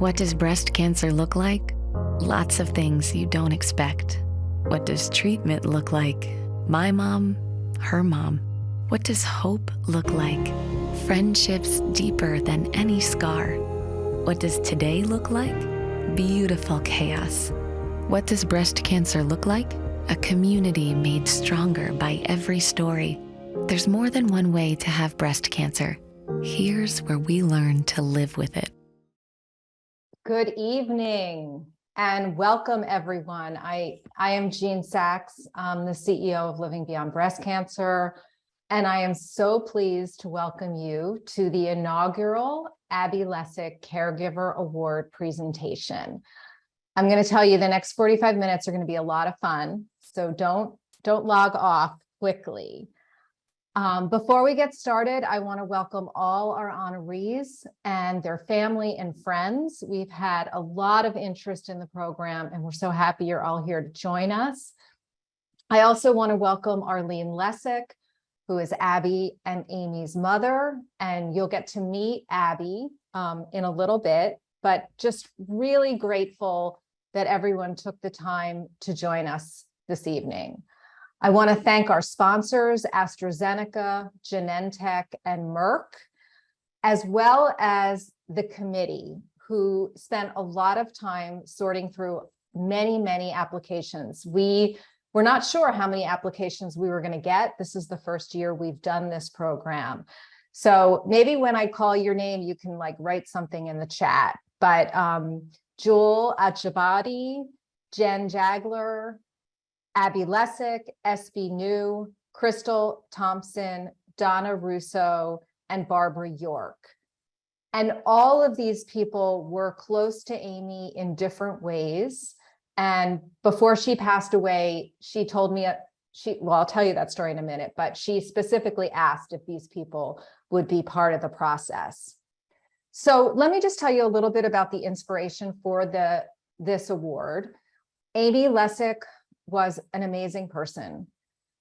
What does breast cancer look like? Lots of things you don't expect. What does treatment look like? My mom, her mom. What does hope look like? Friendships deeper than any scar. What does today look like? Beautiful chaos. What does breast cancer look like? A community made stronger by every story. There's more than one way to have breast cancer. Here's where we learn to live with it. Good evening and welcome everyone. I am Jean Sachs, I'm the CEO of Living Beyond Breast Cancer, and I am so pleased to welcome you to the inaugural Abby Lessack Caregiver Award presentation. I'm going to tell you the next 45 minutes are going to be a lot of fun, so don't log off quickly. Before we get started, I want to welcome all our honorees and their family and friends. We've had a lot of interest in the program, and we're so happy you're all here to join us. I also want to welcome Abby Lessack, who is Abby and Amy's mother, and you'll get to meet Abby in a little bit, but just really grateful that everyone took the time to join us this evening. I want to thank our sponsors, AstraZeneca, Genentech, and Merck, as well as the committee, who spent a lot of time sorting through many applications. We were not sure how many applications we were going to get. This is the first year we've done this program. So maybe when I call your name, you can write something in the chat. But Jewel Achabadi, Jen Jagler, Abby Lessack, SB New, Crystal Thompson, Donna Russo, and Barbara York. And all of these people were close to Amy in different ways. And before she passed away, she told me, well, I'll tell you that story in a minute, but she specifically asked if these people would be part of the process. So let me just tell you a little bit about the inspiration for this award. Abby Lessack was an amazing person.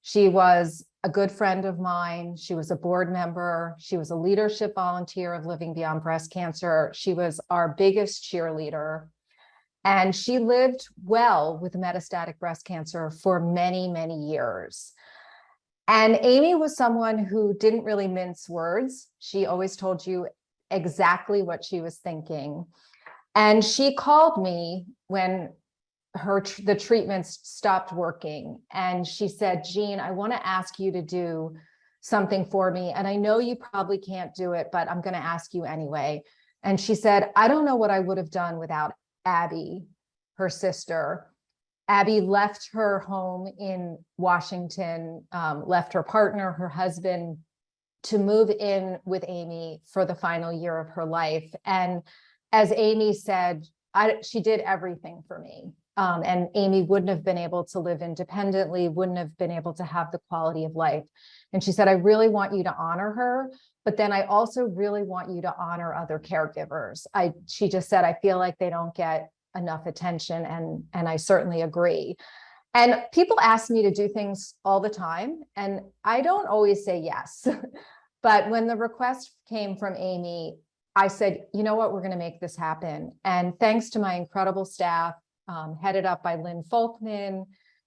She was a good friend of mine. She was a board member. She was a leadership volunteer of Living Beyond Breast Cancer. She was our biggest cheerleader. And she lived well with metastatic breast cancer for many years. And Amy was someone who didn't really mince words. She always told you exactly what she was thinking. And she called me when the treatments stopped working. And she said, Jean, I want to ask you to do something for me. And I know you probably can't do it, but I'm going to ask you anyway. And she said, I don't know what I would have done without Abby, her sister. Abby left her home in Washington, left her partner, her husband, to move in with Amy for the final year of her life. And as Amy said, she did everything for me. And Amy wouldn't have been able to live independently, wouldn't have been able to have the quality of life. And she said, I really want you to honor her, but then I also really want you to honor other caregivers. She just said, I feel like they don't get enough attention, and I certainly agree. And people ask me to do things all the time, and I don't always say yes. But when the request came from Amy, I said, you know what, we're going to make this happen. And thanks to my incredible staff, headed up by Lynn Folkman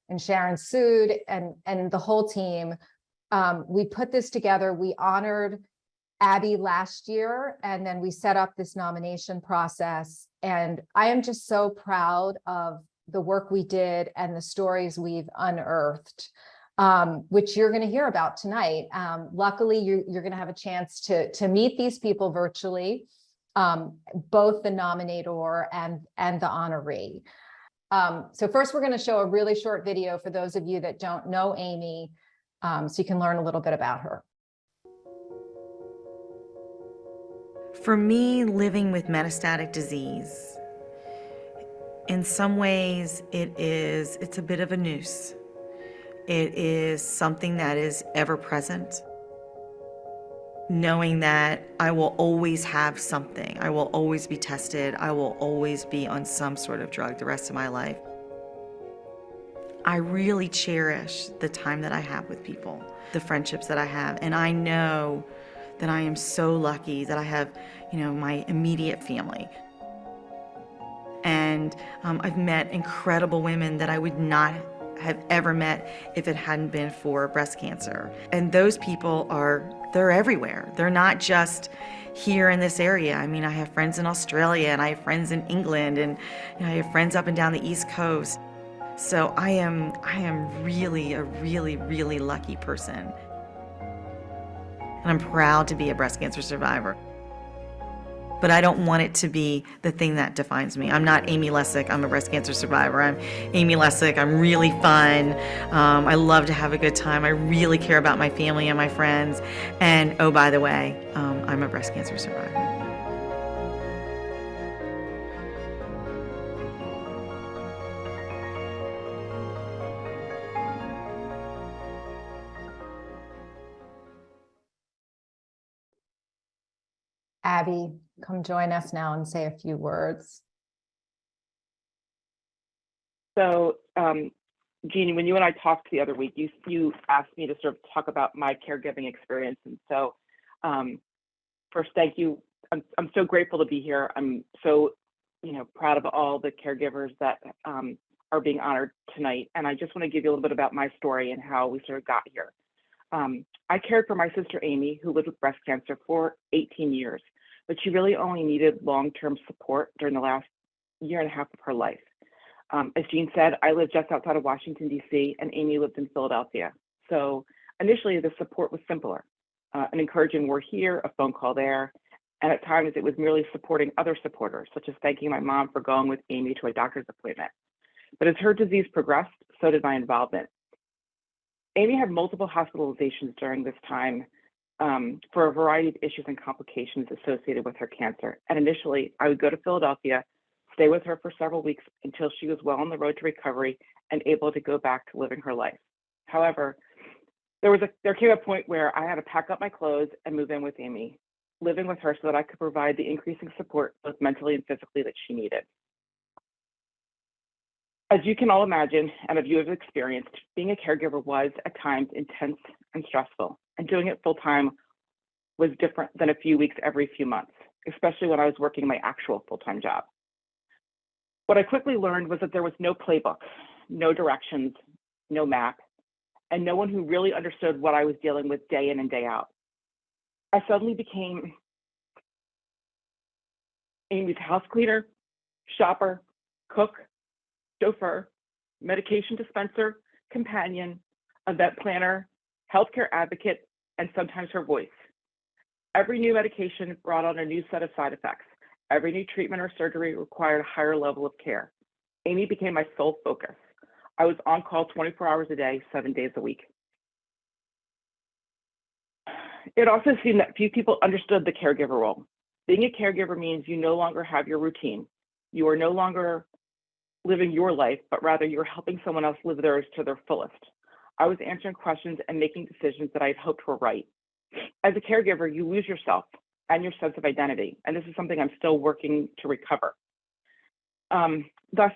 and Sharon Sood and the whole team, we put this together. We honored Abby last year, and then we set up this nomination process. And I am just so proud of the work we did and the stories we've unearthed, which you're going to hear about tonight. Luckily, you're going to have a chance to meet these people virtually, both the nominator and the honoree. So first, we're going to show a really short video for those of you that don't know Amy, so you can learn a little bit about her. For me, living with metastatic disease, in some ways, it's a bit of a noose. It is something that is ever present. Knowing that I will always have something, I will always be tested, I will always be on some sort of drug the rest of my life. I really cherish the time that I have with people, the friendships that I have, and I know that I am so lucky that I have, my immediate family. And I've met incredible women that I would not have ever met if it hadn't been for breast cancer. And those people they're everywhere. They're not just here in this area. I mean, I have friends in Australia, and I have friends in England, and I have friends up and down the East Coast. So I am really a really lucky person. And I'm proud to be a breast cancer survivor. But I don't want it to be the thing that defines me. I'm not Amy Lessack. I'm a breast cancer survivor. I'm Amy Lessack. I'm really fun. I love to have a good time. I really care about my family and my friends. And oh, by the way, I'm a breast cancer survivor. Abby, come join us now and say a few words. So, Jeannie, when you and I talked the other week, you asked me to sort of talk about my caregiving experience. And so, first, thank you. I'm so grateful to be here. I'm so, proud of all the caregivers that are being honored tonight. And I just want to give you a little bit about my story and how we sort of got here. I cared for my sister Amy, who lived with breast cancer for 18 years, but she really only needed long-term support during the last year and a half of her life. As Jean said, I lived just outside of Washington, D.C., and Amy lived in Philadelphia. So initially, the support was simpler, an encouraging "we're here," a phone call there, and at times it was merely supporting other supporters, such as thanking my mom for going with Amy to a doctor's appointment. But as her disease progressed, so did my involvement. Amy had multiple hospitalizations during this time for a variety of issues and complications associated with her cancer. And initially, I would go to Philadelphia, stay with her for several weeks until she was well on the road to recovery and able to go back to living her life. However, there came a point where I had to pack up my clothes and move in with Amy, living with her so that I could provide the increasing support, both mentally and physically, that she needed. As you can all imagine, and if you have experienced, being a caregiver was at times intense and stressful, and doing it full time was different than a few weeks every few months, especially when I was working my actual full-time job. What I quickly learned was that there was no playbook, no directions, no map, and no one who really understood what I was dealing with day in and day out. I suddenly became Amy's house cleaner, shopper, cook, chauffeur, medication dispenser, companion, event planner, healthcare advocate, and sometimes her voice. Every new medication brought on a new set of side effects. Every new treatment or surgery required a higher level of care. Amy became my sole focus. I was on call 24 hours a day, 7 days a week. It also seemed that few people understood the caregiver role. Being a caregiver means you no longer have your routine. You are no longer living your life, but rather you're helping someone else live theirs to their fullest. I was answering questions and making decisions that I'd hoped were right. As a caregiver, you lose yourself and your sense of identity, and this is something I'm still working to recover. Thus,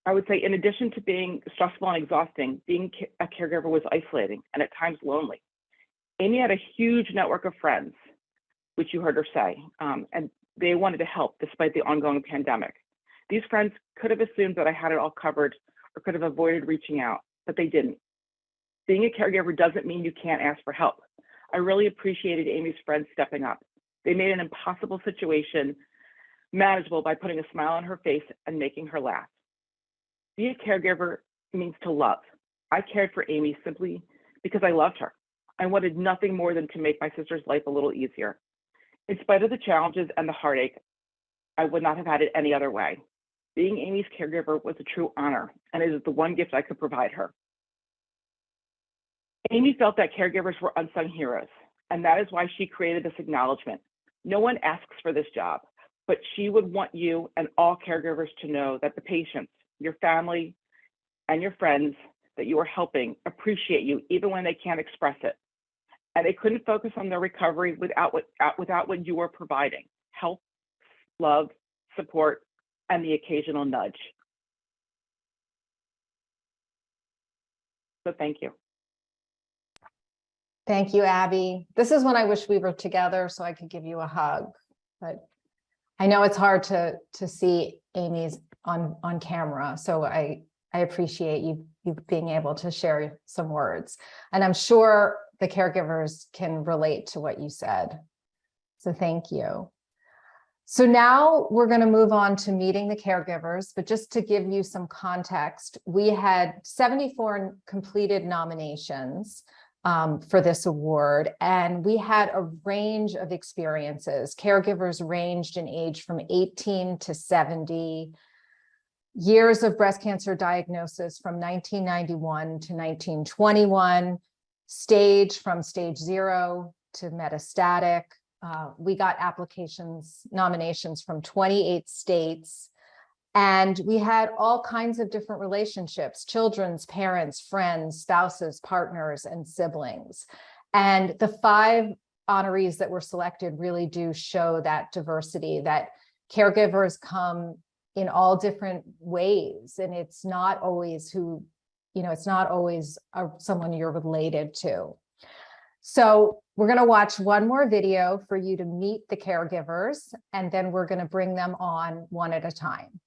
I would say, in addition to being stressful and exhausting, being a caregiver was isolating and at times lonely. Amy had a huge network of friends, which you heard her say, and they wanted to help despite the ongoing pandemic. These friends could have assumed that I had it all covered or could have avoided reaching out, but they didn't. Being a caregiver doesn't mean you can't ask for help. I really appreciated Amy's friends stepping up. They made an impossible situation manageable by putting a smile on her face and making her laugh. Being a caregiver means to love. I cared for Amy simply because I loved her. I wanted nothing more than to make my sister's life a little easier. In spite of the challenges and the heartache, I would not have had it any other way. Being Amy's caregiver was a true honor, and it is the one gift I could provide her. Amy felt that caregivers were unsung heroes, and that is why she created this acknowledgement. No one asks for this job, but she would want you and all caregivers to know that the patients, your family, and your friends that you are helping appreciate you even when they can't express it. And they couldn't focus on their recovery without what you were providing: help, love, support, and the occasional nudge. So thank you. Thank you, Abby. This is when I wish we were together so I could give you a hug, but I know it's hard to see Amy's on camera, so I appreciate you being able to share some words. And I'm sure the caregivers can relate to what you said. So thank you. So now we're going to move on to meeting the caregivers, but just to give you some context, we had 74 completed nominations for this award, and we had a range of experiences. Caregivers ranged in age from 18 to 70, years of breast cancer diagnosis from 1991 to 1921, stage from stage 0 to metastatic. We got nominations from 28 states, and we had all kinds of different relationships: children's parents, friends, spouses, partners, and siblings. And the 5 honorees that were selected really do show that diversity, that caregivers come in all different ways, and it's not always someone you're related to. So we're going to watch one more video for you to meet the caregivers, and then we're going to bring them on one at a time.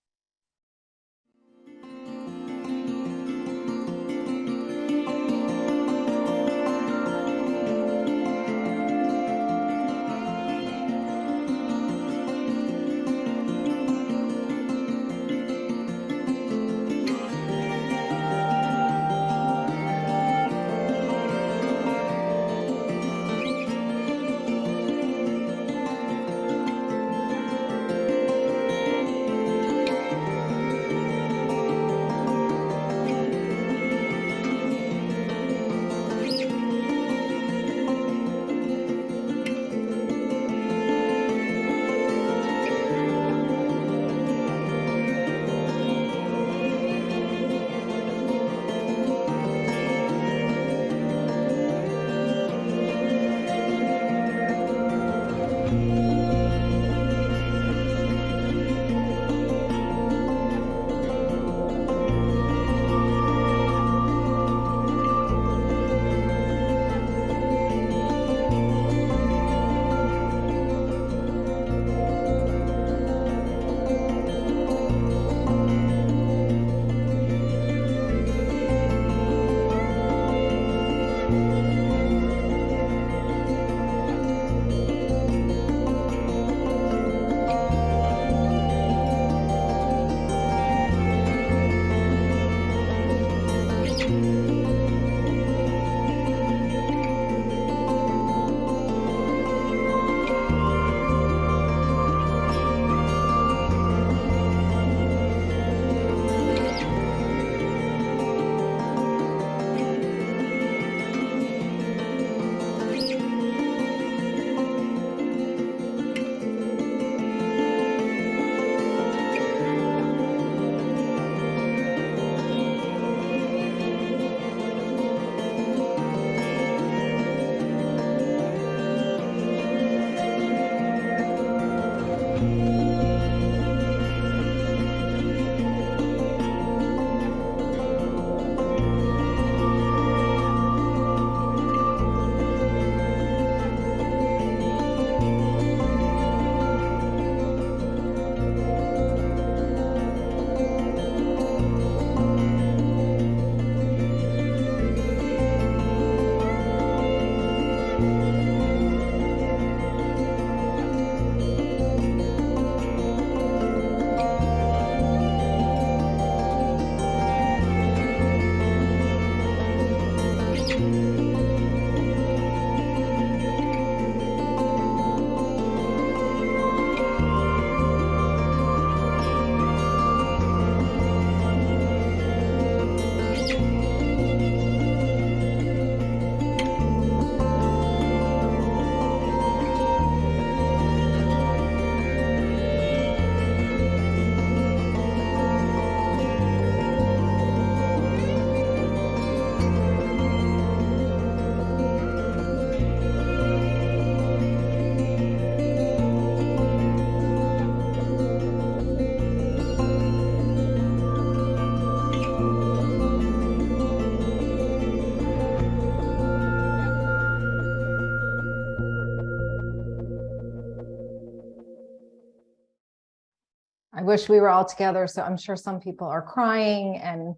wish we were all together. So I'm sure some people are crying, and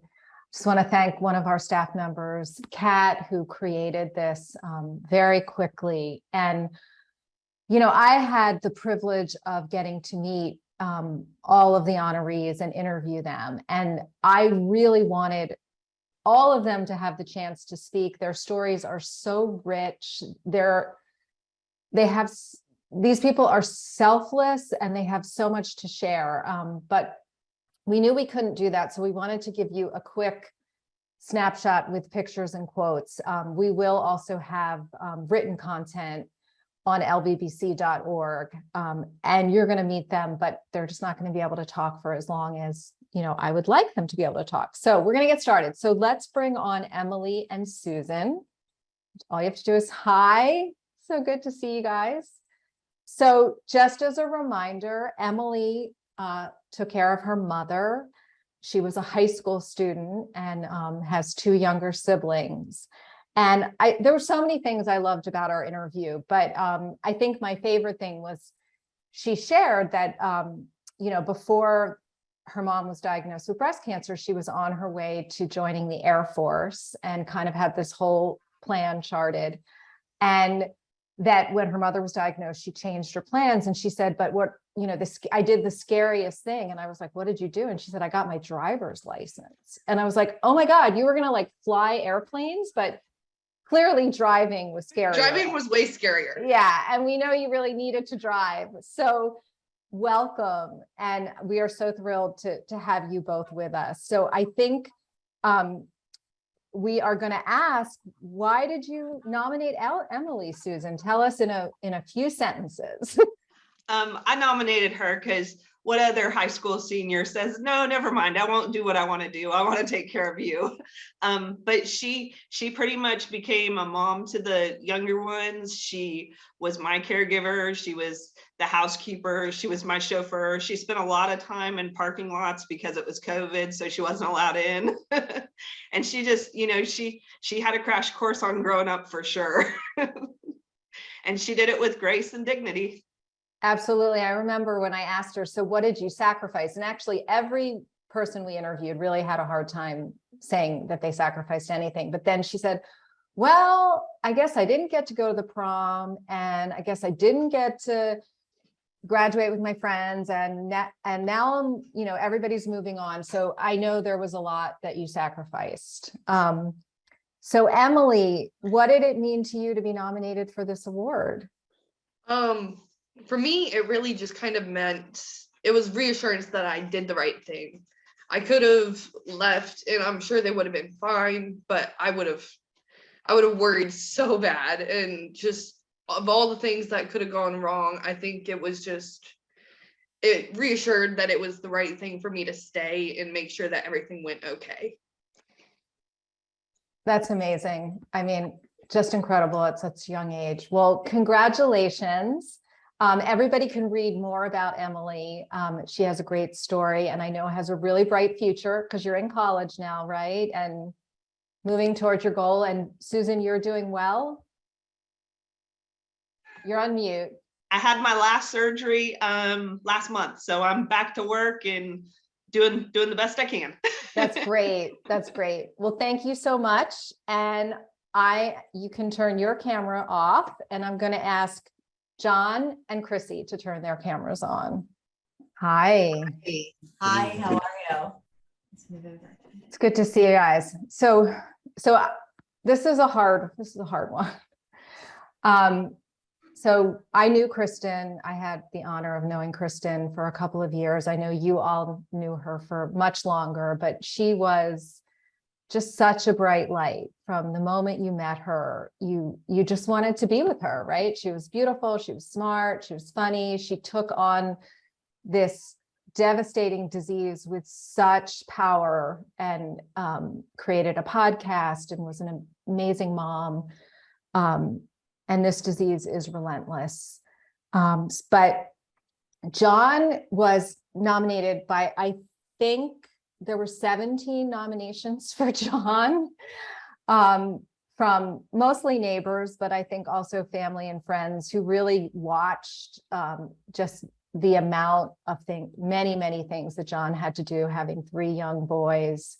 just want to thank one of our staff members, Kat, who created this very quickly. And, you know, I had the privilege of getting to meet all of the honorees and interview them. And I really wanted all of them to have the chance to speak. Their stories are so rich. These people are selfless and they have so much to share. But we knew we couldn't do that. So we wanted to give you a quick snapshot with pictures and quotes. We will also have written content on lbbc.org, and you're going to meet them, but they're just not going to be able to talk for as long as, you know, I would like them to be able to talk. So we're going to get started. So let's bring on Emily and Susan. All you have to do is hi. So good to see you guys. So just as a reminder, Emily took care of her mother. She was a high school student and has two younger siblings. And there were so many things I loved about our interview, but I think my favorite thing was she shared that, you know, before her mom was diagnosed with breast cancer, she was on her way to joining the Air Force and kind of had this whole plan charted. And that when her mother was diagnosed, she changed her plans. And she said, but what, you know, I did the scariest thing. And I was like, what did you do? And she said, I got my driver's license. And I was like, oh my God, you were going to like fly airplanes, but clearly driving was scary. Driving was way scarier. Yeah. And we know you really needed to drive. So welcome. And we are so thrilled to have you both with us. So I think we are going to ask, why did you nominate Emily, Susan? Tell us in a few sentences. I nominated her because what other high school senior says, no, never mind, I won't do what I want to do. I want to take care of you. But she pretty much became a mom to the younger ones. She was my caregiver. She was the housekeeper. She was my chauffeur. She spent a lot of time in parking lots because it was COVID, so she wasn't allowed in. And she just, you know, she had a crash course on growing up for sure. And she did it with grace and dignity. Absolutely. I remember when I asked her, so what did you sacrifice? And actually every person we interviewed really had a hard time saying that they sacrificed anything. But then she said, well, I guess I didn't get to go to the prom, and I guess I didn't get to graduate with my friends, and now I'm, you know, everybody's moving on. So I know there was a lot that you sacrificed. So Emily, what did it mean to you to be nominated for this award? For me, it really just kind of meant, it was reassurance that I did the right thing. I could have left and I'm sure they would have been fine, but I would have worried so bad. And just of all the things that could have gone wrong, I think it reassured that it was the right thing for me to stay and make sure that everything went okay. That's amazing. I mean, just incredible at such a young age. Well, congratulations. Everybody can read more about Emily. She has a great story, and I know has a really bright future because you're in college now, right? And moving towards your goal. And Susan, you're doing well. You're on mute. I had my last surgery last month, so I'm back to work and doing the best I can. That's great. That's great. Well, thank you so much. And you can turn your camera off, and I'm going to ask John and Chrissy to turn their cameras on. Hi. Hi, how are you? Let's move over. It's good to see you guys. So this is a hard one. So I knew Kristen. I had the honor of knowing Kristen for a couple of years. I know you all knew her for much longer, but she was just such a bright light. From the moment you met her, you just wanted to be with her, right? She was beautiful, she was smart, she was funny. She took on this devastating disease with such power and created a podcast and was an amazing mom. And this disease is relentless. But John was nominated by, I think, there were 17 nominations for John, from mostly neighbors, but I think also family and friends who really watched just the amount of many things that John had to do, having 3 young boys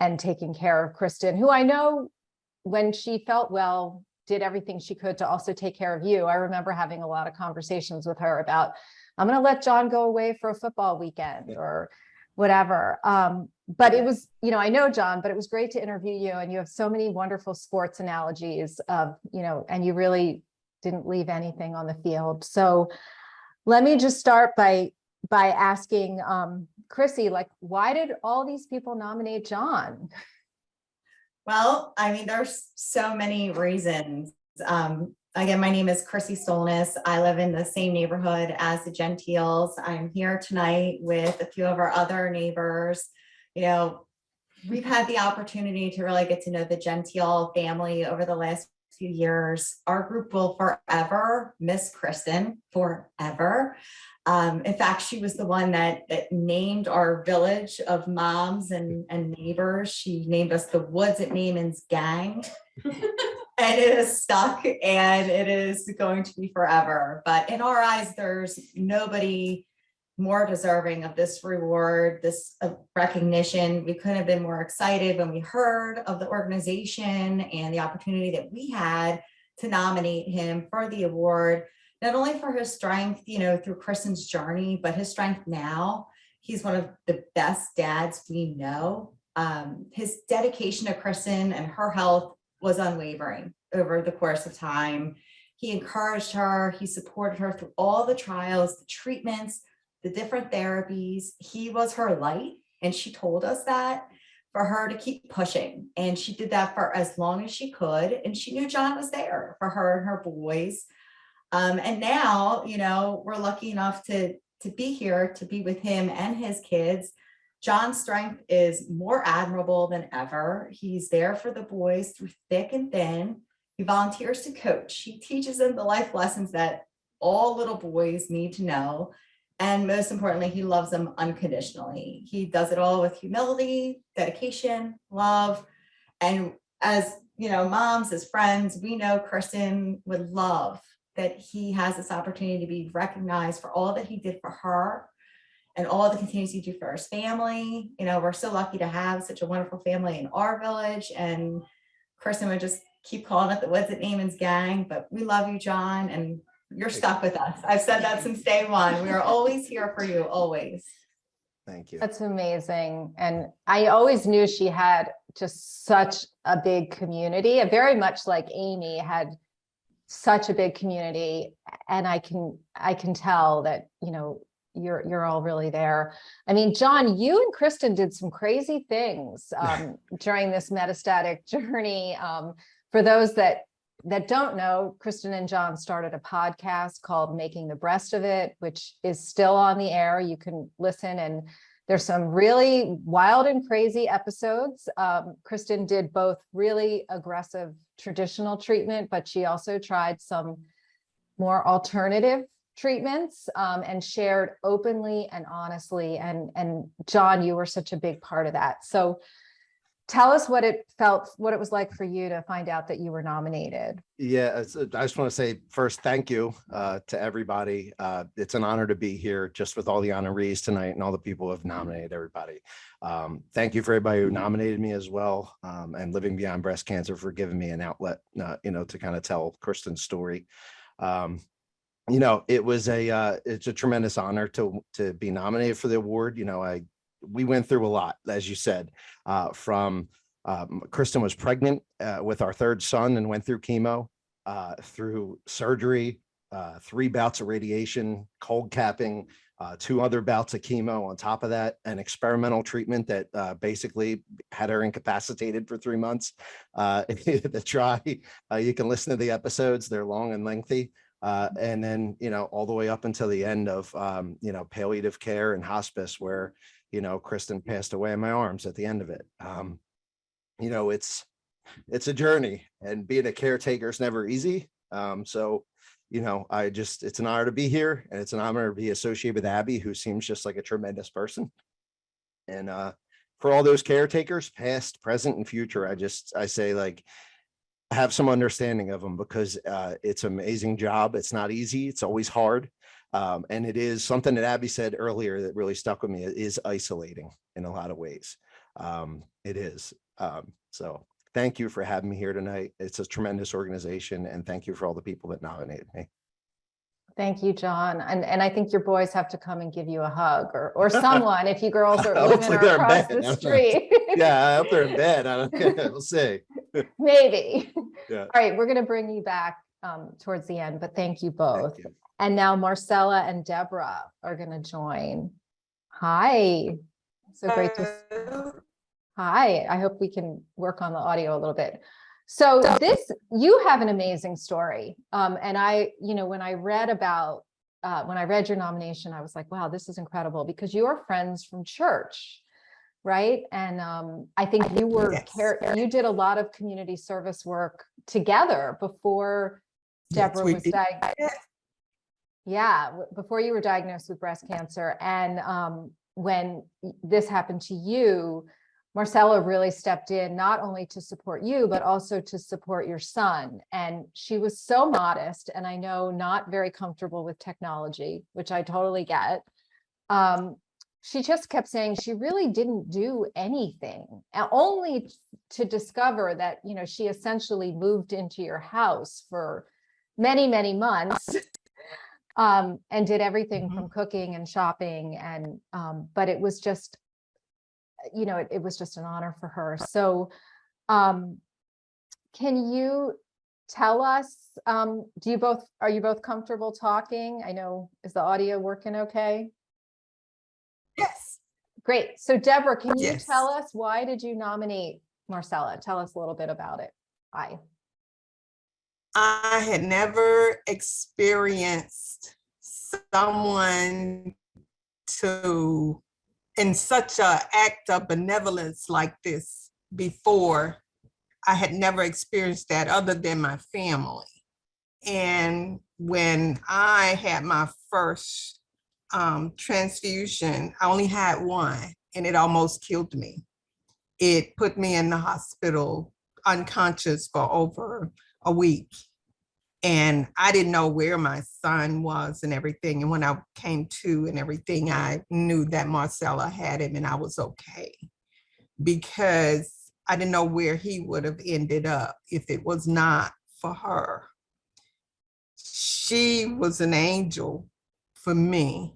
and taking care of Kristen, who I know when she felt well, did everything she could to also take care of you. I remember having a lot of conversations with her about, I'm going to let John go away for a football weekend or whatever. But it was, I know John, but it was great to interview you, and you have so many wonderful sports analogies of, and you really didn't leave anything on the field. So let me just start by asking Chrissy, like, why did all these people nominate John? Well, I mean, there's so many reasons. Again, my name is Chrissy Stolness. I live in the same neighborhood as the Gentiles. I'm here tonight with a few of our other neighbors. We've had the opportunity to really get to know the Gentile family over the last few years. Our group will forever miss Kristen, forever. In fact, she was the one that named our village of moms and neighbors. She named us the Woods at Naaman's Gang. And it is stuck, and it is going to be forever. But in our eyes, there's nobody more deserving of this reward, this recognition. We couldn't have been more excited when we heard of the organization and the opportunity that we had to nominate him for the award. Not only for his strength, through Kristen's journey, but his strength now. He's one of the best dads we know. His dedication to Kristen and her health was unwavering over the course of time. He encouraged her, he supported her through all the trials, the treatments, the different therapies. He was her light, and she told us that, for her to keep pushing. And she did that for as long as she could. And she knew John was there for her and her boys. And now, we're lucky enough to be here, to be with him and his kids. John's strength is more admirable than ever. He's there for the boys through thick and thin. He volunteers to coach. He teaches them the life lessons that all little boys need to know. And most importantly, he loves them unconditionally. He does it all with humility, dedication, love. And as moms, as friends, we know Kristen would love that he has this opportunity to be recognized for all that he did for her and all that continues to do for his family. We're so lucky to have such a wonderful family in our village, and Kristen would just keep calling it the Woods at Naaman's Gang, but we love you, John, and you're stuck with us. I've said that since day one. We are always here for you, always. Thank you. That's amazing. And I always knew she had just such a big community, very much like Amy had such a big community. And I can tell that, you're all really there. I mean, John, you and Kristen did some crazy things during this metastatic journey. For those that don't know, Kristen and John started a podcast called Making the Breast of It, which is still on the air. You can listen, and there's some really wild and crazy episodes. Kristen did both really aggressive traditional treatment, but she also tried some more alternative treatments and shared openly and honestly. And John, you were such a big part of that. So tell us what it was like for you to find out that you were nominated. Yeah, I just want to say first, thank you to everybody. It's an honor to be here just with all the honorees tonight and all the people who have nominated everybody. Thank you for everybody who nominated me as well, and Living Beyond Breast Cancer for giving me an outlet, to kind of tell Kristen's story. It's a tremendous honor to be nominated for the award. We went through a lot, as you said, from Kristen was pregnant with our third son and went through chemo, through surgery, 3 bouts of radiation, cold capping, 2 other bouts of chemo on top of that, an experimental treatment that basically had her incapacitated for 3 months. The try, you can listen to the episodes, they're long and lengthy. And then, all the way up until the end of, palliative care and hospice, where, Kristen passed away in my arms at the end of it. It's a journey, and being a caretaker is never easy. It's an honor to be here, and it's an honor to be associated with Abby, who seems just like a tremendous person. And for all those caretakers, past, present, and future, I say, like, have some understanding of them, because it's an amazing job. It's not easy. It's always hard. And it is something that Abby said earlier that really stuck with me. It is isolating in a lot of ways. It is. So thank you for having me here tonight. It's a tremendous organization, and thank you for all the people that nominated me. Thank you, John. And I think your boys have to come and give you a hug, or someone, if you girls are living Hopefully they're in across bed. the street. Yeah, I hope they're in bed. I don't, we'll see. Maybe. Yeah. All right, we're going to bring you back towards the end, but thank you both. Thank you. And now Marcella and Deborah are going to join. Hi. So great to Hi. I hope we can work on the audio a little bit. So you have an amazing story. And when I read your nomination, I was like, wow, this is incredible, because you're friends from church, right? And I think you did a lot of community service work together before Deborah was diagnosed. Yeah, before you were diagnosed with breast cancer. And when this happened to you, Marcella really stepped in, not only to support you, but also to support your son. And she was so modest, and I know not very comfortable with technology, which I totally get. She just kept saying she really didn't do anything, only to discover that, she essentially moved into your house for many, many months. And did everything from cooking and shopping. And, but it was just, it was just an honor for her. So, can you tell us, are you both comfortable talking? I know, is the audio working okay? Yes. Great. So Deborah, can you Yes. tell us, why did you nominate Marcella? Tell us a little bit about it. Hi. I had never experienced someone in such an act of benevolence like this before. I had never experienced that other than my family. And when I had my first transfusion, I only had one, and it almost killed me. It put me in the hospital unconscious for over a week. And I didn't know where my son was and everything. And when I came to and everything, I knew that Marcella had him, and I was okay, because I didn't know where he would have ended up if it was not for her. She was an angel for me.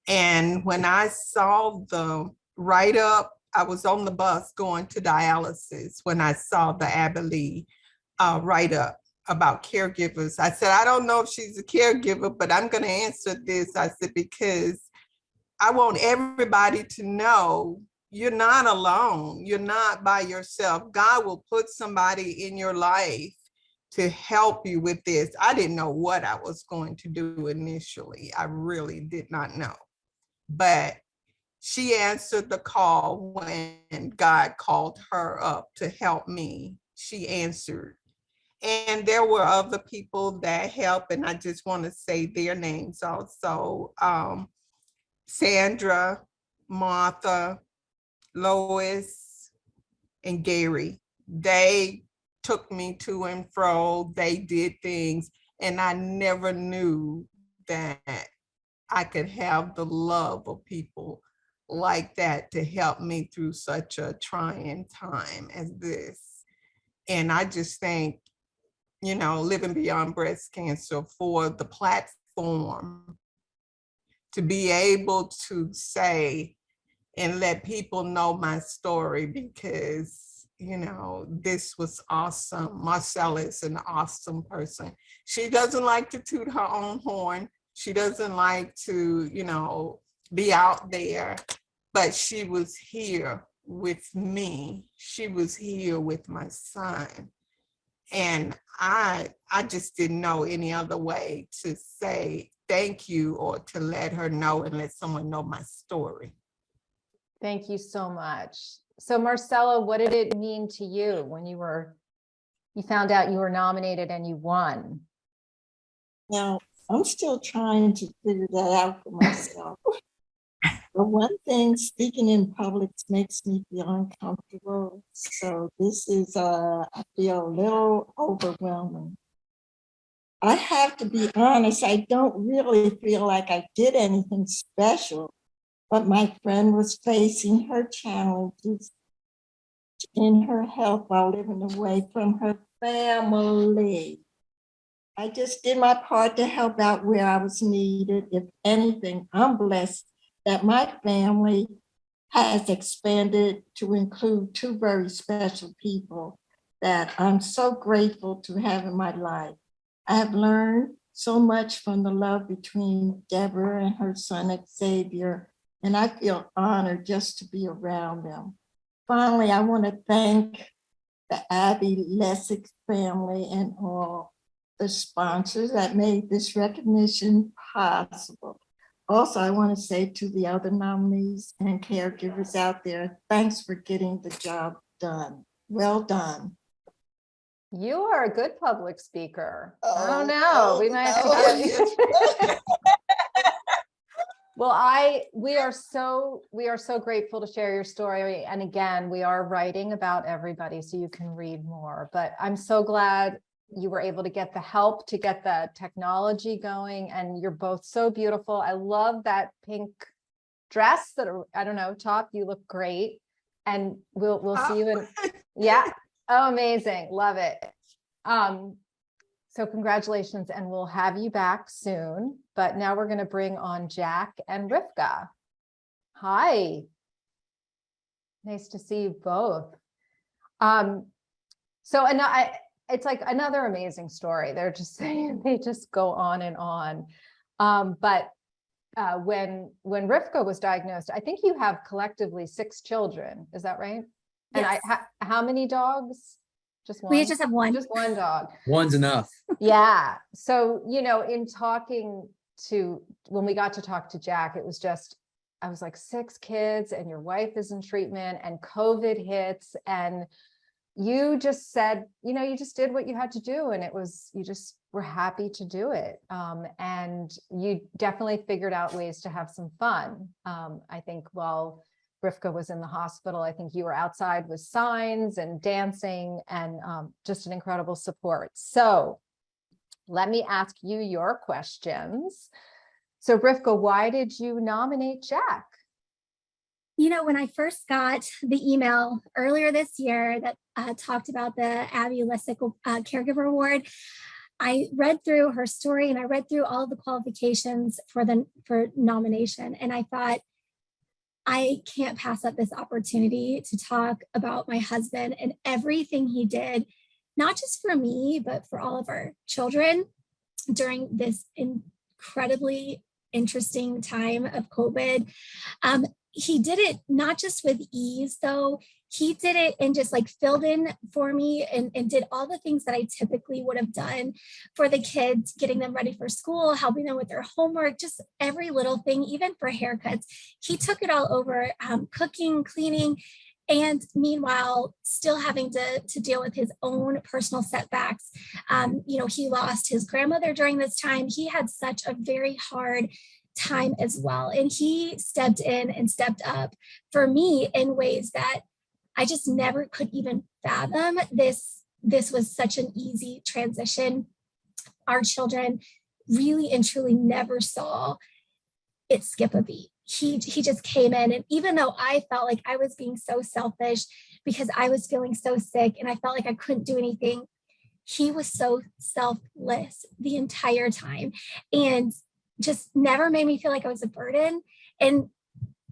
And when I saw the write-up, I was on the bus going to dialysis when I saw the Abby write-up about caregivers. I said, I don't know if she's a caregiver, but I'm going to answer this. I said, because I want everybody to know you're not alone. You're not by yourself. God will put somebody in your life to help you with this. I didn't know what I was going to do initially. I really did not know. But she answered the call when God called her up to help me. She answered. And there were other people that helped, and I just want to say their names also. Sandra, Martha, Lois, and Gary. They took me to and fro. They did things, and I never knew that I could have the love of people like that to help me through such a trying time as this. And I just think, Living Beyond Breast Cancer for the platform to be able to say and let people know my story, because, this was awesome. Marcella is an awesome person. She doesn't like to toot her own horn. She doesn't like to, be out there, but she was here with me. She was here with my son. And I just didn't know any other way to say thank you or to let her know and let someone know my story. Thank you so much. So Marcella, what did it mean to you when you found out you were nominated and you won? Now, I'm still trying to figure that out for myself. But one thing, speaking in public makes me feel uncomfortable. So this is, I feel a little overwhelming. I have to be honest, I don't really feel like I did anything special, but my friend was facing her challenges in her health while living away from her family. I just did my part to help out where I was needed. If anything, I'm blessed that my family has expanded to include two very special people that I'm so grateful to have in my life. I have learned so much from the love between Deborah and her son Xavier, and I feel honored just to be around them. Finally, I want to thank the Abby Lessack family and all the sponsors that made this recognition possible. Also, I want to say to the other nominees and caregivers out there, thanks for getting the job done. Well done. You are a good public speaker. I don't know. Oh, We might have to get Well, we are so grateful to share your story. And again, we are writing about everybody so you can read more. But I'm so glad you were able to get the help to get the technology going, and you're both so beautiful. I love that pink dress that, I don't know, top, you look great. And we'll see you in, yeah. Oh, amazing. Love it. So congratulations, and we'll have you back soon. But now we're going to bring on Jack and Rivka. Hi. Nice to see you both. It's like another amazing story. They're just saying, they just go on and on. When Rivka was diagnosed, I think you have collectively 6 children. Is that right? Yes. And how many dogs? Just one? We just have one. Just one dog. One's enough. Yeah. So, in talking when we got to talk to Jack, it was just, I was like, 6 kids and your wife is in treatment and COVID hits, and you just said, you just did what you had to do. And you just were happy to do it. And you definitely figured out ways to have some fun. I think while Rivka was in the hospital, I think you were outside with signs and dancing, and just an incredible support. So let me ask you your questions. So Rivka, why did you nominate Jack? When I first got the email earlier this year that talked about the Abby Lessack Caregiver Award, I read through her story and I read through all of the qualifications for nomination. And I thought, I can't pass up this opportunity to talk about my husband and everything he did, not just for me, but for all of our children during this incredibly interesting time of COVID. He did it not just with ease, though. He did it and just like filled in for me and did all the things that I typically would have done for the kids, getting them ready for school, helping them with their homework, just every little thing, even for haircuts. He took it all over, cooking, cleaning, and meanwhile, still having to deal with his own personal setbacks. He lost his grandmother during this time. He had such a very hard time as well. And he stepped in and stepped up for me in ways that I just never could even fathom. This was such an easy transition. Our children really and truly never saw it skip a beat. He just came in, and even though I felt like I was being so selfish because I was feeling so sick and I felt like I couldn't do anything, he was so selfless the entire time and just never made me feel like I was a burden. And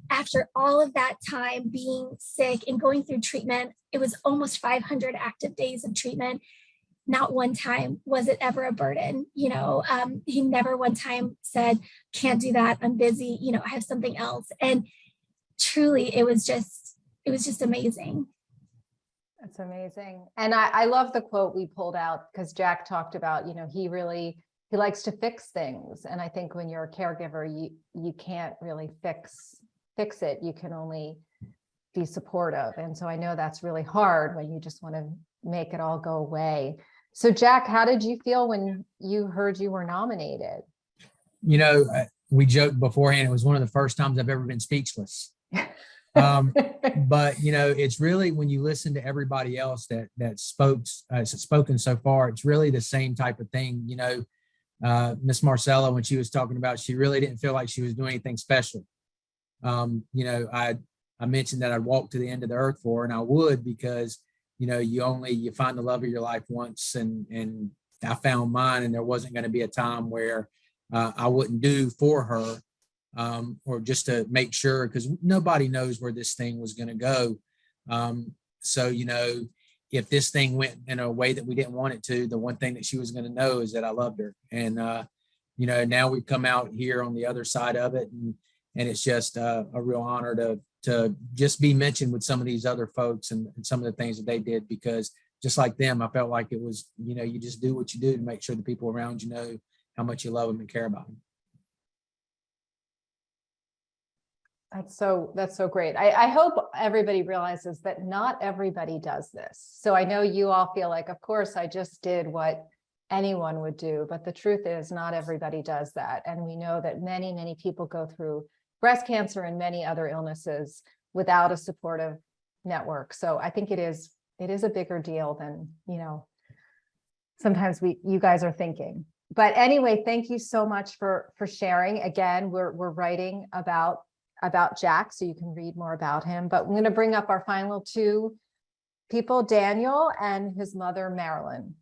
after all of that time being sick and going through treatment, it was almost 500 active days of treatment. Not one time was it ever a burden. He never one time said, can't do that, I'm busy, I have something else. And truly, it was just amazing. That's amazing. And I love the quote we pulled out, because Jack talked about, he likes to fix things. And I think when you're a caregiver, you can't really fix it. You can only be supportive. And so I know that's really hard when you just want to make it all go away. So Jack, how did you feel when you heard you were nominated? We joked beforehand, it was one of the first times I've ever been speechless. But it's really, when you listen to everybody else that's spoken so far, it's really the same type of thing. Miss Marcella, when she was talking about, she really didn't feel like she was doing anything special. You know, I mentioned that I'd walk to the end of the earth for her, and I would, because, you know, you find the love of your life once, and I found mine, and there wasn't going to be a time where I wouldn't do for her, or just to make sure, because nobody knows where this thing was going to go. So, you know, if this thing went in a way that we didn't want it to, the one thing that she was going to know is that I loved her. And, you know, now we've come out here on the other side of it, and it's just a real honor to just be mentioned with some of these other folks and some of the things that they did, because just like them, I felt like it was, you know, you just do what you do to make sure the people around you know how much you love them and care about them. That's so great. I hope everybody realizes that not everybody does this. So I know you all feel like, of course, I just did what anyone would do, but the truth is not everybody does that. And we know that many, many people go through breast cancer and many other illnesses without a supportive network. So I think it is a bigger deal than, you know, sometimes you guys are thinking. But anyway, thank you so much for sharing. Again, we're writing about Jack, so you can read more about him. But I'm going to bring up our final two people, Daniel and his mother, Marilyn.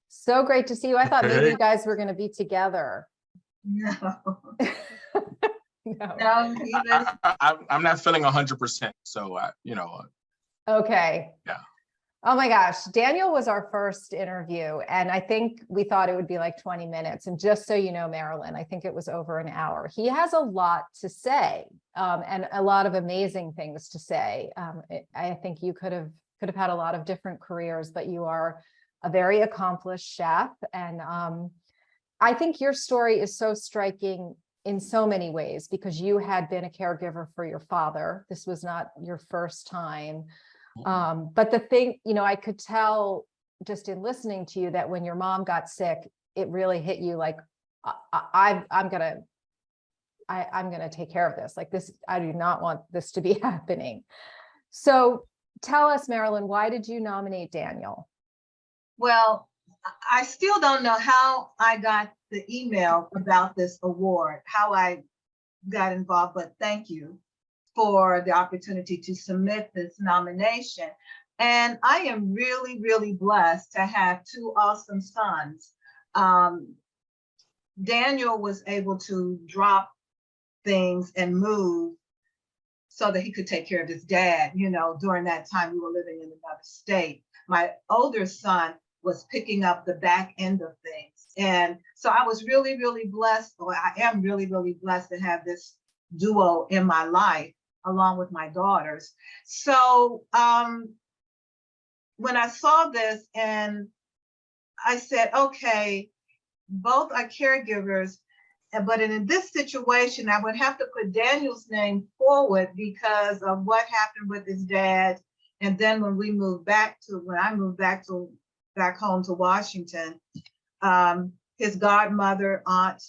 So great to see you. I thought maybe you guys were going to be together. No. No. No, I'm not feeling 100%. So, you know. Okay. Yeah. Oh my gosh. Daniel was our first interview, and I think we thought it would be like 20 minutes. And just so you know, Marilyn, I think it was over an hour. He has a lot to say, and a lot of amazing things to say. I think you could have had a lot of different careers, but you are a very accomplished chef. And I think your story is so striking in so many ways, because you had been a caregiver for your father. This was not your first time. But the thing, you know, I could tell just in listening to you that when your mom got sick, it really hit you like, I'm gonna take care of this. Like this, I do not want this to be happening. So tell us, Marilyn, why did you nominate Daniel? Well, I still don't know how I got the email about this award, how I got involved, but thank you for the opportunity to submit this nomination. And I am really, really blessed to have two awesome sons. Daniel was able to drop things and move so that he could take care of his dad. You know, during that time we were living in another state. My older son was picking up the back end of things. And so I was really, really blessed, or I am really, really blessed to have this duo in my life, along with my daughters. So when I saw this, and I said, okay, both are caregivers, but in this situation, I would have to put Daniel's name forward because of what happened with his dad. And then when I moved back home to Washington, his godmother, aunt,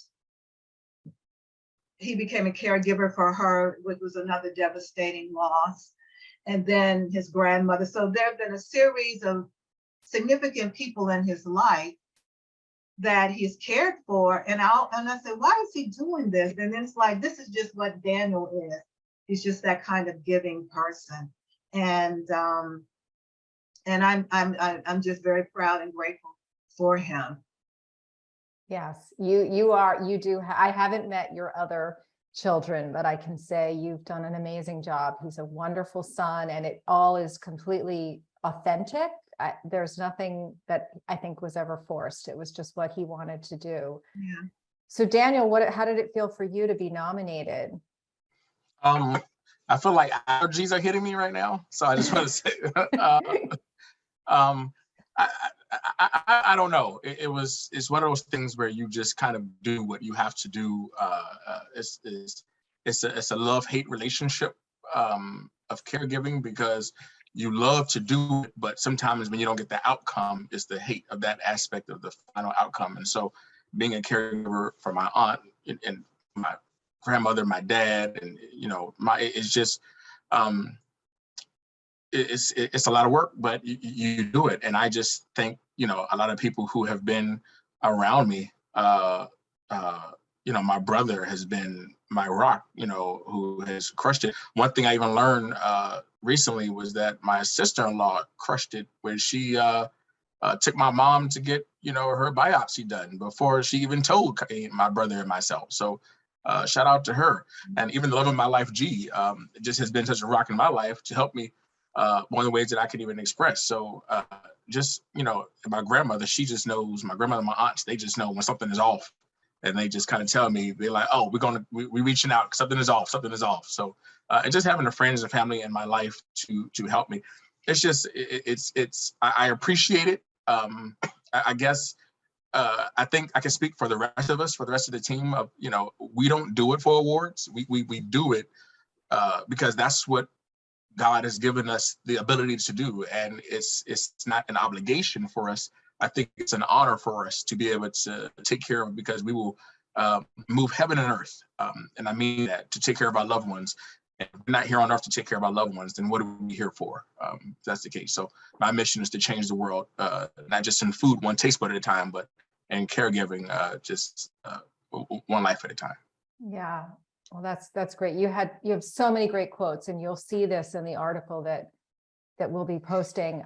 he became a caregiver for her, which was another devastating loss. And then his grandmother. So there have been a series of significant people in his life that he's cared for. And I said, why is he doing this? And then it's like, this is just what Daniel is. He's just that kind of giving person. And I'm just very proud and grateful for him. Yes, you do. I haven't met your other children, but I can say you've done an amazing job. He's a wonderful son, and it all is completely authentic. There's nothing that I think was ever forced. It was just what he wanted to do. Yeah. So Daniel, how did it feel for you to be nominated? I feel like allergies are hitting me right now. So I just want to say, I don't know. It's one of those things where you just kind of do what you have to do. It's a love-hate relationship of caregiving, because you love to do it, but sometimes when you don't get the outcome, it's the hate of that aspect of the final outcome. And so being a caregiver for my aunt and my grandmother, my dad, and it's just it's a lot of work, but you do it. And I just think, a lot of people who have been around me my brother has been my rock, who has crushed it. One thing I even learned recently was that my sister-in-law crushed it when she took my mom to get, her biopsy done before she even told my brother and myself. So shout out to her. And even the love of my life, G, just has been such a rock in my life to help me one of the ways that I can even express. So my grandmother, she just knows, my grandmother, my aunts, they just know when something is off. And they just kind of tell me, they're like, oh, we're reaching out, something is off. So, and just having the friends and family in my life to help me. It's just, I appreciate it. I guess, I think I can speak for the rest of us, for the rest of the team of, we don't do it for awards. We do it because that's what God has given us the ability to do. And it's not an obligation for us. I think it's an honor for us to be able to take care of, because we will move heaven and earth. And I mean that, to take care of our loved ones. And if we're not here on earth to take care of our loved ones, then what are we here for? If that's the case. So my mission is to change the world, not just in food, one taste bud at a time, but in caregiving, just one life at a time. Yeah, well, that's great. You have so many great quotes, and you'll see this in the article that we'll be posting.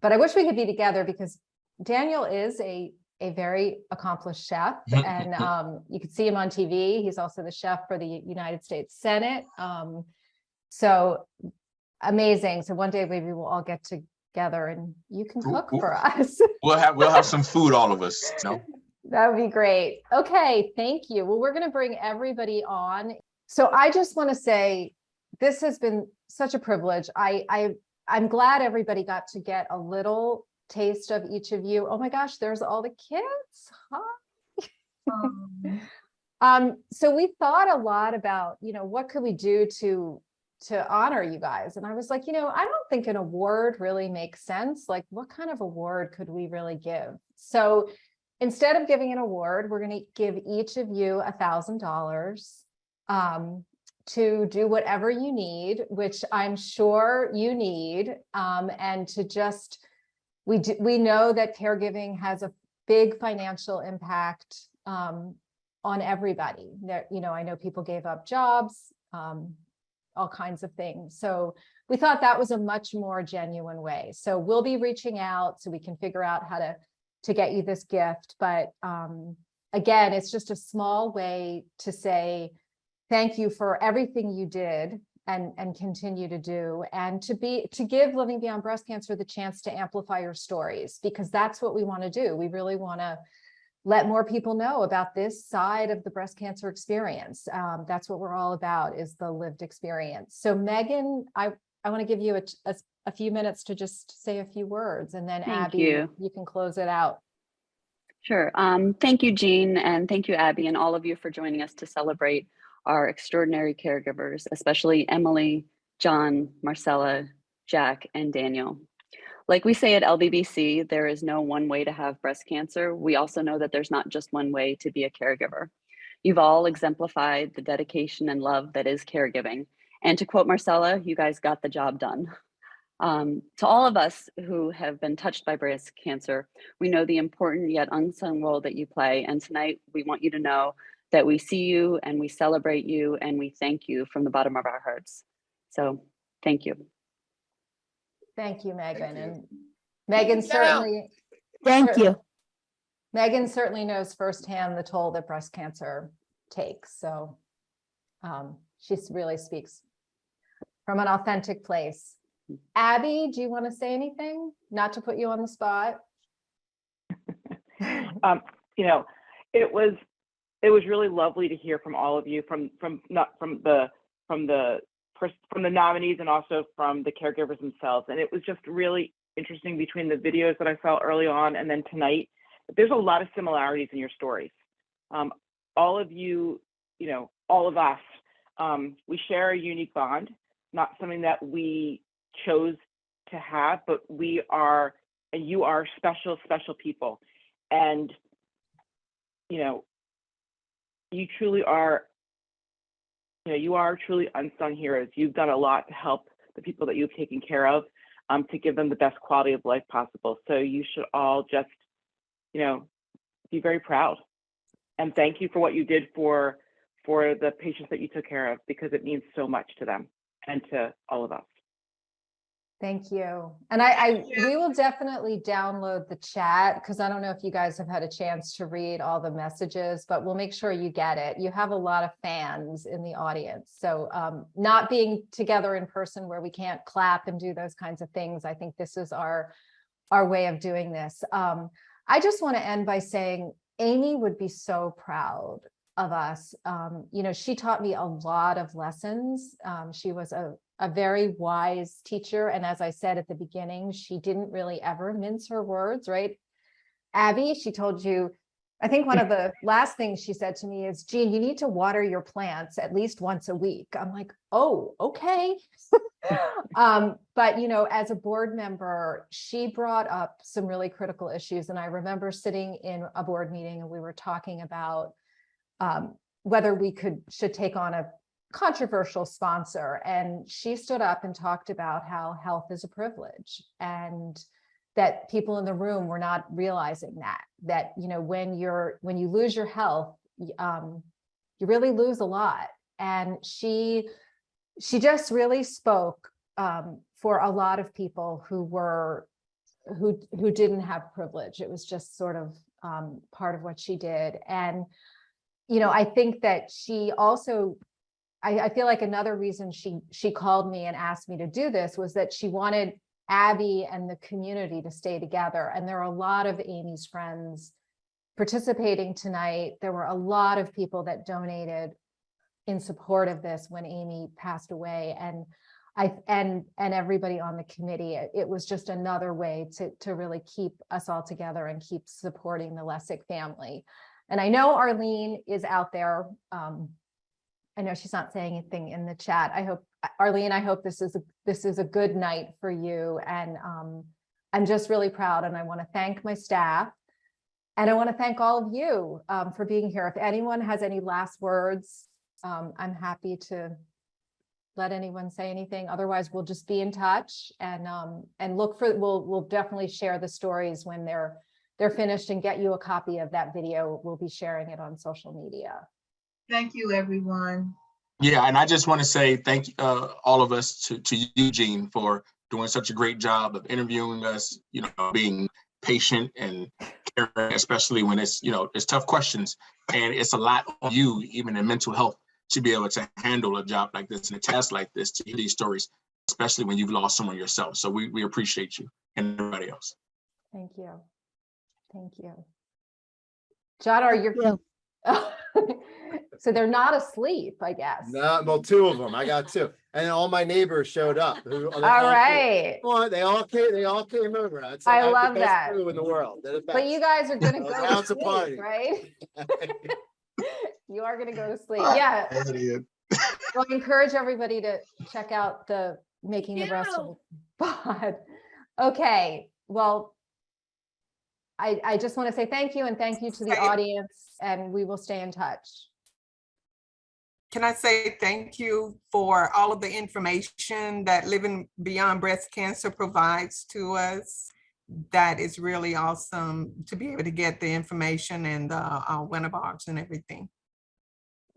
But I wish we could be together, because Daniel is a very accomplished chef, and you could see him on TV. He's also the chef for the United States Senate. So amazing. So one day maybe we'll all get together and you can cook for us. We'll have some food, all of us. That would be great. Okay, thank you. Well, we're going to bring everybody on. So I just want to say this has been such a privilege. I'm glad everybody got to get a little taste of each of you. Oh my gosh, there's all the kids. Hi. So we thought a lot about, what could we do to honor you guys? And I was like, I don't think an award really makes sense. Like, what kind of award could we really give? So instead of giving an award, we're going to give each of you $1,000 to do whatever you need, which I'm sure you need, and to just, we know that caregiving has a big financial impact on everybody. That, I know people gave up jobs, all kinds of things. So we thought that was a much more genuine way. So we'll be reaching out so we can figure out how to get you this gift. But again, it's just a small way to say thank you for everything you did and continue to do, and to give Living Beyond Breast Cancer the chance to amplify your stories, because that's what we want to do. We really want to let more people know about this side of the breast cancer experience. That's what we're all about, is the lived experience. So Megan, I want to give you a few minutes to just say a few words, and then Abby, you can close it out. Sure. Thank you, Jean, and thank you, Abby, and all of you for joining us to celebrate our extraordinary caregivers, especially Emily, John, Marcella, Jack, and Daniel. Like we say at LBBC, there is no one way to have breast cancer. We also know that there's not just one way to be a caregiver. You've all exemplified the dedication and love that is caregiving. And to quote Marcella, you guys got the job done. To all of us who have been touched by breast cancer, we know the important yet unsung role that you play. And tonight we want you to know that we see you and we celebrate you and we thank you from the bottom of our hearts. So thank you. Thank you, Megan. And Megan certainly, Thank you. Megan certainly knows firsthand the toll that breast cancer takes. So she really speaks from an authentic place. Abby, do you want to say anything? Not to put you on the spot. It was really lovely to hear from all of you, from the nominees and also from the caregivers themselves. And it was just really interesting, between the videos that I saw early on and then tonight. There's a lot of similarities in your stories. All of you, all of us, we share a unique bond, not something that we chose to have, but we are, and you are special, special people. And, you truly are, you are truly unsung heroes. You've done a lot to help the people that you've taken care of, to give them the best quality of life possible. So you should all just, be very proud. And thank you for what you did for the patients that you took care of, because it means so much to them and to all of us. Thank you. And we will definitely download the chat, because I don't know if you guys have had a chance to read all the messages, but we'll make sure you get it. You have a lot of fans in the audience. So not being together in person where we can't clap and do those kinds of things, I think this is our way of doing this. I just want to end by saying Amy would be so proud of us. You know, she taught me a lot of lessons. She was a very wise teacher. And as I said at the beginning, she didn't really ever mince her words, right? Abby, she told you, I think one of the last things she said to me is, Jean, you need to water your plants at least once a week. I'm like, oh, okay. But, you know, as a board member, she brought up some really critical issues. And I remember sitting in a board meeting and we were talking about whether we should take on a controversial sponsor. And she stood up and talked about how health is a privilege, and that people in the room were not realizing that, you know, when you lose your health, you really lose a lot. And she just really spoke for a lot of people who didn't have privilege. It was just sort of part of what she did. And, you know, I think that she also, I feel like another reason she called me and asked me to do this was that she wanted Abby and the community to stay together. And there are a lot of Amy's friends participating tonight. There were a lot of people that donated in support of this when Amy passed away. And everybody on the committee, it was just another way to really keep us all together and keep supporting the Lessack family. And I know Arlene is out there. I know she's not saying anything in the chat. I hope, Arlene, I hope this is a good night for you. And I'm just really proud, and I want to thank my staff, and I want to thank all of you for being here. If anyone has any last words, I'm happy to let anyone say anything. Otherwise, we'll just be in touch and look for. We'll definitely share the stories when they're finished and get you a copy of that video. We'll be sharing it on social media. Thank you, everyone. Yeah, and I just want to say thank you, all of us, to you, Jean, for doing such a great job of interviewing us, you know, being patient and caring, especially when it's, you know, it's tough questions. And it's a lot on you, even in mental health, to be able to handle a job like this and a task like this, to hear these stories, especially when you've lost someone yourself. So we appreciate you and everybody else. Thank you. Thank you. John, are you? So they're not asleep, I guess. No, well, two of them. I got two, and all my neighbors showed up. All right. Well, they all came over. I love the best that. crew in the world. But you guys are going to go Now to it's a party. sleep, right? You are going to go to sleep. Yeah. Well, I encourage everybody to check out the Making the Rest of the Pod. Okay. Well, I just want to say thank you, and thank you to the audience, and we will stay in touch. Can I say thank you for all of the information that Living Beyond Breast Cancer provides to us? That is really awesome to be able to get the information and the winter box and everything.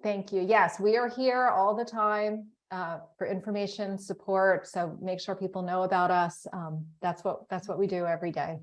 Thank you. Yes, we are here all the time for information, support. So make sure people know about us. That's what we do every day.